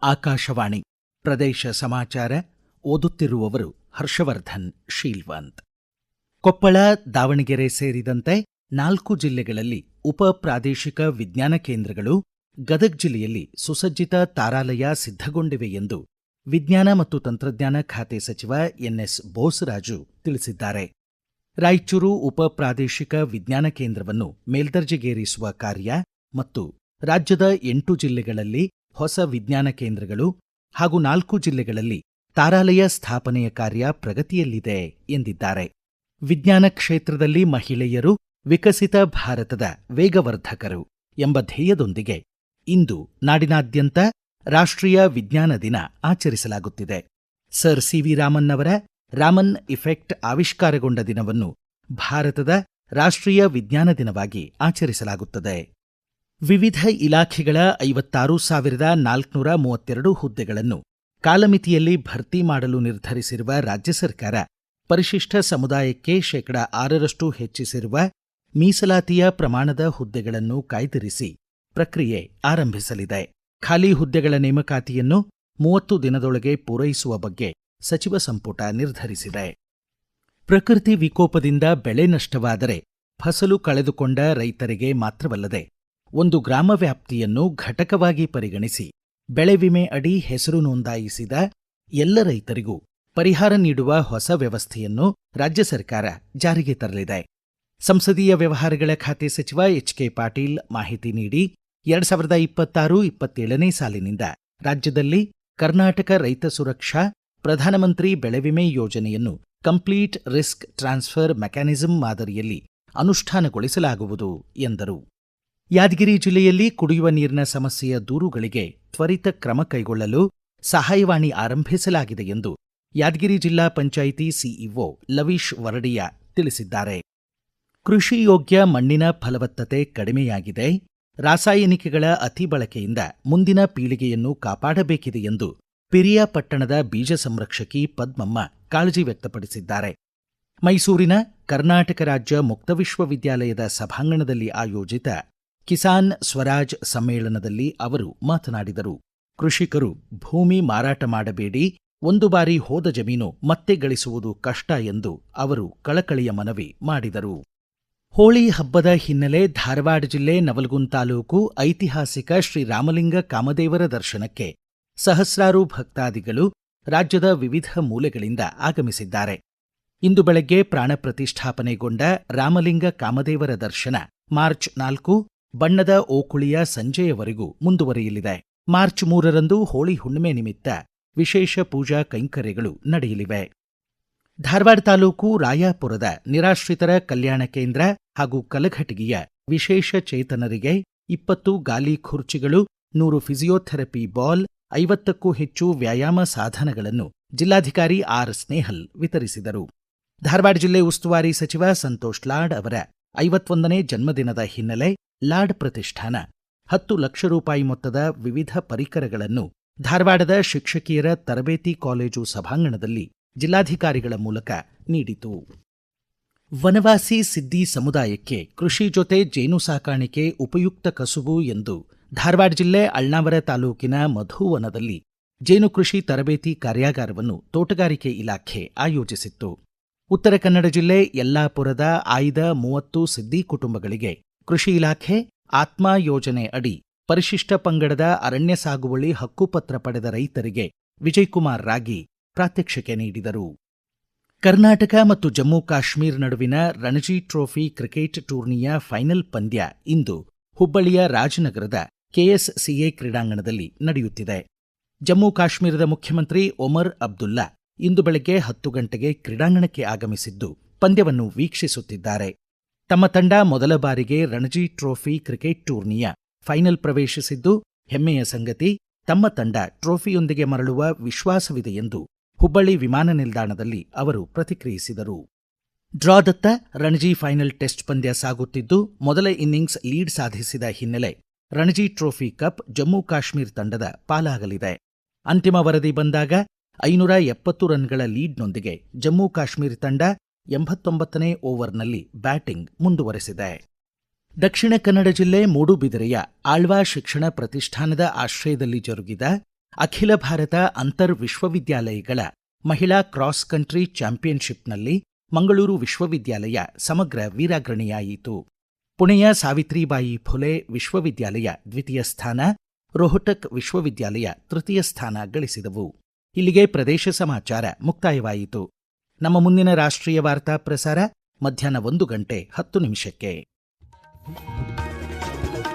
ಆಕಾಶವಾಣಿ ಪ್ರದೇಶ ಸಮಾಚಾರ ಓದುತ್ತಿರುವವರು ಹರ್ಷವರ್ಧನ್ ಶೀಲ್ವಂತ್. ಕೊಪ್ಪಳ, ದಾವಣಗೆರೆ ಸೇರಿದಂತೆ 4 ಜಿಲ್ಲೆಗಳಲ್ಲಿ ಉಪ ಪ್ರಾದೇಶಿಕ ವಿಜ್ಞಾನ ಕೇಂದ್ರಗಳು, ಗದಗ ಜಿಲ್ಲೆಯಲ್ಲಿ ಸುಸಜ್ಜಿತ ತಾರಾಲಯ ಸಿದ್ಧಗೊಂಡಿವೆ ಎಂದು ವಿಜ್ಞಾನ ಮತ್ತು ತಂತ್ರಜ್ಞಾನ ಖಾತೆ ಸಚಿವ ಎನ್ಎಸ್ ಬೋಸರಾಜು ತಿಳಿಸಿದ್ದಾರೆ. ರಾಯಚೂರು ಉಪ ಪ್ರಾದೇಶಿಕ ವಿಜ್ಞಾನ ಕೇಂದ್ರವನ್ನು ಮೇಲ್ದರ್ಜೆಗೇರಿಸುವ ಕಾರ್ಯ ಮತ್ತು ರಾಜ್ಯದ 8 ಜಿಲ್ಲೆಗಳಲ್ಲಿ ಹೊಸ ವಿಜ್ಞಾನ ಕೇಂದ್ರಗಳು ಹಾಗೂ 4 ಜಿಲ್ಲೆಗಳಲ್ಲಿ ತಾರಾಲಯ ಸ್ಥಾಪನೆಯ ಕಾರ್ಯ ಪ್ರಗತಿಯಲ್ಲಿದೆ ಎಂದಿದ್ದಾರೆ. ವಿಜ್ಞಾನ ಕ್ಷೇತ್ರದಲ್ಲಿ ಮಹಿಳೆಯರು ವಿಕಸಿತ ಭಾರತದ ವೇಗವರ್ಧಕರು ಎಂಬ ಧ್ಯೇಯದೊಂದಿಗೆ ಇಂದು ನಾಡಿನಾದ್ಯಂತ ರಾಷ್ಟ್ರೀಯ ವಿಜ್ಞಾನ ದಿನ ಆಚರಿಸಲಾಗುತ್ತಿದೆ. ಸರ್ ಸಿವಿ ರಾಮನ್ ಅವರ ರಾಮನ್ ಇಫೆಕ್ಟ್ ಆವಿಷ್ಕಾರಗೊಂಡ ದಿನವನ್ನು ಭಾರತದ ರಾಷ್ಟ್ರೀಯ ವಿಜ್ಞಾನ ದಿನವಾಗಿ ಆಚರಿಸಲಾಗುತ್ತದೆ. ವಿವಿಧ ಇಲಾಖೆಗಳ 56,432 ಹುದ್ದೆಗಳನ್ನು ಕಾಲಮಿತಿಯಲ್ಲಿ ಭರ್ತಿ ಮಾಡಲು ನಿರ್ಧರಿಸಿರುವ ರಾಜ್ಯ ಸರ್ಕಾರ ಪರಿಶಿಷ್ಟ ಸಮುದಾಯಕ್ಕೆ 6% ಹೆಚ್ಚಿಸಿರುವ ಮೀಸಲಾತಿಯ ಪ್ರಮಾಣದ ಹುದ್ದೆಗಳನ್ನು ಕಾಯ್ದಿರಿಸಿ ಪ್ರಕ್ರಿಯೆ ಆರಂಭಿಸಲಿದೆ. ಖಾಲಿ ಹುದ್ದೆಗಳ ನೇಮಕಾತಿಯನ್ನು 30 ದಿನದೊಳಗೆ ಪೂರೈಸುವ ಬಗ್ಗೆ ಸಚಿವ ಸಂಪುಟ ನಿರ್ಧರಿಸಿದೆ. ಪ್ರಕೃತಿ ವಿಕೋಪದಿಂದ ಬೆಳೆ ನಷ್ಟವಾದರೆ ಫಸಲು ಕಳೆದುಕೊಂಡ ರೈತರಿಗೆ ಮಾತ್ರವಲ್ಲದೆ ಒಂದು ಗ್ರಾಮ ವ್ಯಾಪ್ತಿಯನ್ನು ಘಟಕವಾಗಿ ಪರಿಗಣಿಸಿ ಬೆಳೆ ವಿಮೆ ಅಡಿ ಹೆಸರು ನೋಂದಾಯಿಸಿದ ಎಲ್ಲ ರೈತರಿಗೂ ಪರಿಹಾರ ನೀಡುವ ಹೊಸ ವ್ಯವಸ್ಥೆಯನ್ನು ರಾಜ್ಯ ಸರ್ಕಾರ ಜಾರಿಗೆ ತರಲಿದೆ. ಸಂಸದೀಯ ವ್ಯವಹಾರಗಳ ಖಾತೆ ಸಚಿವ ಎಚ್.ಕೆ. ಪಾಟೀಲ್ ಮಾಹಿತಿ ನೀಡಿ 2026-27ನೇ ಸಾಲಿನಿಂದ ರಾಜ್ಯದಲ್ಲಿ ಕರ್ನಾಟಕ ರೈತ ಸುರಕ್ಷಾ ಪ್ರಧಾನಮಂತ್ರಿ ಬೆಳೆ ವಿಮೆ ಯೋಜನೆಯನ್ನು ಕಂಪ್ಲೀಟ್ ರಿಸ್ಕ್ ಟ್ರಾನ್ಸ್ಫರ್ ಮೆಕ್ಯಾನಿಸಂ ಮಾದರಿಯಲ್ಲಿ ಅನುಷ್ಠಾನಗೊಳಿಸಲಾಗುವುದು ಎಂದರು. ಯಾದಗಿರಿ ಜಿಲ್ಲೆಯಲ್ಲಿ ಕುಡಿಯುವ ನೀರಿನ ಸಮಸ್ಯೆಯ ದೂರುಗಳಿಗೆ ತ್ವರಿತ ಕ್ರಮ ಕೈಗೊಳ್ಳಲು ಸಹಾಯವಾಣಿ ಆರಂಭಿಸಲಾಗಿದೆ ಎಂದು ಯಾದಗಿರಿ ಜಿಲ್ಲಾ ಪಂಚಾಯಿತಿ ಸಿಇಒ ಲವೀಶ್ ವರಡಿಯಾ ತಿಳಿಸಿದ್ದಾರೆ. ಕೃಷಿ ಯೋಗ್ಯ ಮಣ್ಣಿನ ಫಲವತ್ತತೆ ಕಡಿಮೆಯಾಗಿದೆ, ರಾಸಾಯನಿಕಗಳ ಅತಿ ಬಳಕೆಯಿಂದ ಮುಂದಿನ ಪೀಳಿಗೆಯನ್ನು ಕಾಪಾಡಬೇಕಿದೆ ಎಂದು ಪಿರಿಯಾಪಟ್ಟಣದ ಬೀಜ ಸಂರಕ್ಷಕಿ ಪದ್ಮಮ್ಮ ಕಾಳಜಿ ವ್ಯಕ್ತಪಡಿಸಿದ್ದಾರೆ. ಮೈಸೂರಿನ ಕರ್ನಾಟಕ ರಾಜ್ಯ ಮುಕ್ತ ವಿಶ್ವವಿದ್ಯಾಲಯದ ಸಭಾಂಗಣದಲ್ಲಿ ಆಯೋಜಿತ ಕಿಸಾನ್ ಸ್ವರಾಜ್ ಸಮ್ಮೇಳನದಲ್ಲಿ ಅವರು ಮಾತನಾಡಿದರು. ಕೃಷಿಕರು ಭೂಮಿ ಮಾರಾಟ ಮಾಡಬೇಡಿ, ಒಂದು ಬಾರಿ ಹೋದ ಜಮೀನು ಮತ್ತೆ ಗಳಿಸುವುದು ಕಷ್ಟ ಎಂದು ಅವರು ಕಳಕಳಿಯ ಮನವಿ ಮಾಡಿದರು. ಹೋಳಿ ಹಬ್ಬದ ಹಿನ್ನೆಲೆ ಧಾರವಾಡ ಜಿಲ್ಲೆ ನವಲಗುಂದ ತಾಲೂಕು ಐತಿಹಾಸಿಕ ಶ್ರೀ ರಾಮಲಿಂಗ ಕಾಮದೇವರ ದರ್ಶನಕ್ಕೆ ಸಹಸ್ರಾರು ಭಕ್ತಾದಿಗಳು ರಾಜ್ಯದ ವಿವಿಧ ಮೂಲೆಗಳಿಂದ ಆಗಮಿಸಿದ್ದಾರೆ. ಇಂದು ಬೆಳಗ್ಗೆ ಪ್ರಾಣ ಪ್ರತಿಷ್ಠಾಪನೆಗೊಂಡ ರಾಮಲಿಂಗ ಕಾಮದೇವರ ದರ್ಶನ ಮಾರ್ಚ್ 4 ಬಣ್ಣದ ಓಕುಳಿಯ ಸಂಜೆಯವರೆಗೂ ಮುಂದುವರಿಯಲಿದೆ. ಮಾರ್ಚ್ 3ರಂದು ಹೋಳಿ ಹುಣ್ಣಿಮೆ ನಿಮಿತ್ತ ವಿಶೇಷ ಪೂಜಾ ಕೈಂಕರ್ಯಗಳು ನಡೆಯಲಿವೆ. ಧಾರವಾಡ ತಾಲೂಕು ರಾಯಾಪುರದ ನಿರಾಶ್ರಿತರ ಕಲ್ಯಾಣ ಕೇಂದ್ರ ಹಾಗೂ ಕಲಘಟಗಿಯ ವಿಶೇಷ ಚೇತನರಿಗೆ 20 ಗಾಲಿ ಖುರ್ಚಿಗಳು, 100 ಫಿಸಿಯೋಥೆರಪಿ ಬಾಲ್, 50ಕ್ಕೂ ಹೆಚ್ಚು ವ್ಯಾಯಾಮ ಸಾಧನಗಳನ್ನು ಜಿಲ್ಲಾಧಿಕಾರಿ ಆರ್ ಸ್ನೇಹಲ್ ವಿತರಿಸಿದರು. ಧಾರವಾಡ ಜಿಲ್ಲೆ ಉಸ್ತುವಾರಿ ಸಚಿವ ಸಂತೋಷ್ ಲಾಡ್ ಅವರ 51ನೇ ಜನ್ಮದಿನದ ಹಿನ್ನೆಲೆ ಲಾಡ್ ಪ್ರತಿಷ್ಠಾನ 10 ಲಕ್ಷ ರೂಪಾಯಿ ಮೊತ್ತದ ವಿವಿಧ ಪರಿಕರಗಳನ್ನು ಧಾರವಾಡದ ಶಿಕ್ಷಕಿಯರ ತರಬೇತಿ ಕಾಲೇಜು ಸಭಾಂಗಣದಲ್ಲಿ ಜಿಲ್ಲಾಧಿಕಾರಿಗಳ ಮೂಲಕ ನೀಡಿತು. ವನವಾಸಿ ಸಿದ್ದಿ ಸಮುದಾಯಕ್ಕೆ ಕೃಷಿ ಜೊತೆ ಜೇನು ಸಾಕಾಣಿಕೆ ಉಪಯುಕ್ತ ಕಸುಬು ಎಂದು ಧಾರವಾಡ ಜಿಲ್ಲೆ ಅಳ್ನಾವರ ತಾಲೂಕಿನ ಮಧುವನದಲ್ಲಿ ಜೇನು ಕೃಷಿ ತರಬೇತಿ ಕಾರ್ಯಾಗಾರವನ್ನು ತೋಟಗಾರಿಕೆ ಇಲಾಖೆ ಆಯೋಜಿಸಿತ್ತು. ಉತ್ತರ ಕನ್ನಡ ಜಿಲ್ಲೆ ಯಲ್ಲಾಪುರದ ಆಯ್ದ 30 ಸಿದ್ದಿ ಕುಟುಂಬಗಳಿಗೆ ಕೃಷಿ ಇಲಾಖೆ ಆತ್ಮ ಯೋಜನೆ ಅಡಿ ಪರಿಶಿಷ್ಟ ಪಂಗಡದ ಅರಣ್ಯ ಸಾಗುವಳಿ ಹಕ್ಕುಪತ್ರ ಪಡೆದ ರೈತರಿಗೆ ವಿಜಯಕುಮಾರ್ ರಾಗಿ ಪ್ರಾತ್ಯಕ್ಷಿಕೆ ನೀಡಿದರು. ಕರ್ನಾಟಕ ಮತ್ತು ಜಮ್ಮು ಕಾಶ್ಮೀರ ನಡುವಿನ ರಣಜಿ ಟ್ರೋಫಿ ಕ್ರಿಕೆಟ್ ಟೂರ್ನಿಯ ಫೈನಲ್ ಪಂದ್ಯ ಇಂದು ಹುಬ್ಬಳ್ಳಿಯ ರಾಜನಗರದ ಕೆಎಸ್ಸಿಎ ಕ್ರೀಡಾಂಗಣದಲ್ಲಿ ನಡೆಯುತ್ತಿದೆ. ಜಮ್ಮು ಕಾಶ್ಮೀರದ ಮುಖ್ಯಮಂತ್ರಿ ಒಮರ್ ಅಬ್ದುಲ್ಲಾ ಇಂದು ಬೆಳಗ್ಗೆ 10 ಗಂಟೆಗೆ ಕ್ರೀಡಾಂಗಣಕ್ಕೆ ಆಗಮಿಸಿದ್ದು ಪಂದ್ಯವನ್ನು ವೀಕ್ಷಿಸುತ್ತಿದ್ದಾರೆ. ತಮ್ಮ ತಂಡ ಮೊದಲ ಬಾರಿಗೆ ರಣಜಿ ಟ್ರೋಫಿ ಕ್ರಿಕೆಟ್ ಟೂರ್ನಿಯ ಫೈನಲ್ ಪ್ರವೇಶಿಸಿದ್ದು ಹೆಮ್ಮೆಯ ಸಂಗತಿ. ತಮ್ಮ ತಂಡ ಟ್ರೋಫಿಯೊಂದಿಗೆ ಮರಳುವ ವಿಶ್ವಾಸವಿದೆ ಎಂದು ಹುಬ್ಬಳ್ಳಿ ವಿಮಾನ ನಿಲ್ದಾಣದಲ್ಲಿ ಅವರು ಪ್ರತಿಕ್ರಿಯಿಸಿದರು. ಡ್ರಾದತ್ತ ರಣಜಿ ಫೈನಲ್ ಟೆಸ್ಟ್ ಪಂದ್ಯ ಸಾಗುತ್ತಿದ್ದು ಮೊದಲ ಇನ್ನಿಂಗ್ಸ್ ಲೀಡ್ ಸಾಧಿಸಿದ ಹಿನ್ನೆಲೆ ರಣಜಿ ಟ್ರೋಫಿ ಕಪ್ ಜಮ್ಮು ಕಾಶ್ಮೀರ ತಂಡದ ಪಾಲಾಗಲಿದೆ. ಅಂತಿಮ ವರದಿ ಬಂದಾಗ 570 ರನ್ಗಳ ಲೀಡ್ನೊಂದಿಗೆ ಜಮ್ಮು ಕಾಶ್ಮೀರ ತಂಡ 89ನೇ ಓವರ್ನಲ್ಲಿ ಬ್ಯಾಟಿಂಗ್ ಮುಂದುವರೆಸಿದೆ. ದಕ್ಷಿಣ ಕನ್ನಡ ಜಿಲ್ಲೆ ಮೂಡುಬಿದಿರೆಯ ಆಳ್ವಾ ಶಿಕ್ಷಣ ಪ್ರತಿಷ್ಠಾನದ ಆಶ್ರಯದಲ್ಲಿ ಜರುಗಿದ ಅಖಿಲ ಭಾರತ ಅಂತರ್ ವಿಶ್ವವಿದ್ಯಾಲಯಗಳ ಮಹಿಳಾ ಕ್ರಾಸ್ ಕಂಟ್ರಿ ಚಾಂಪಿಯನ್ಶಿಪ್ನಲ್ಲಿ ಮಂಗಳೂರು ವಿಶ್ವವಿದ್ಯಾಲಯ ಸಮಗ್ರ ವೀರಾಗ್ರಣಿಯಾಯಿತು. ಪುಣೆಯ ಸಾವಿತ್ರಿಬಾಯಿ ಫುಲೆ ವಿಶ್ವವಿದ್ಯಾಲಯ ದ್ವಿತೀಯ ಸ್ಥಾನ, ರೋಹಟಕ್ ವಿಶ್ವವಿದ್ಯಾಲಯ ತೃತೀಯ ಸ್ಥಾನ ಗಳಿಸಿದವು. ಇಲ್ಲಿಗೆ ಪ್ರದೇಶ ಸಮಾಚಾರ ಮುಕ್ತಾಯವಾಯಿತು. ನಮ್ಮ ಮುಂದಿನ ರಾಷ್ಟ್ರೀಯ ವಾರ್ತಾ ಪ್ರಸಾರ ಮಧ್ಯಾಹ್ನ 1:10 ನಿಮಿಷಕ್ಕೆ.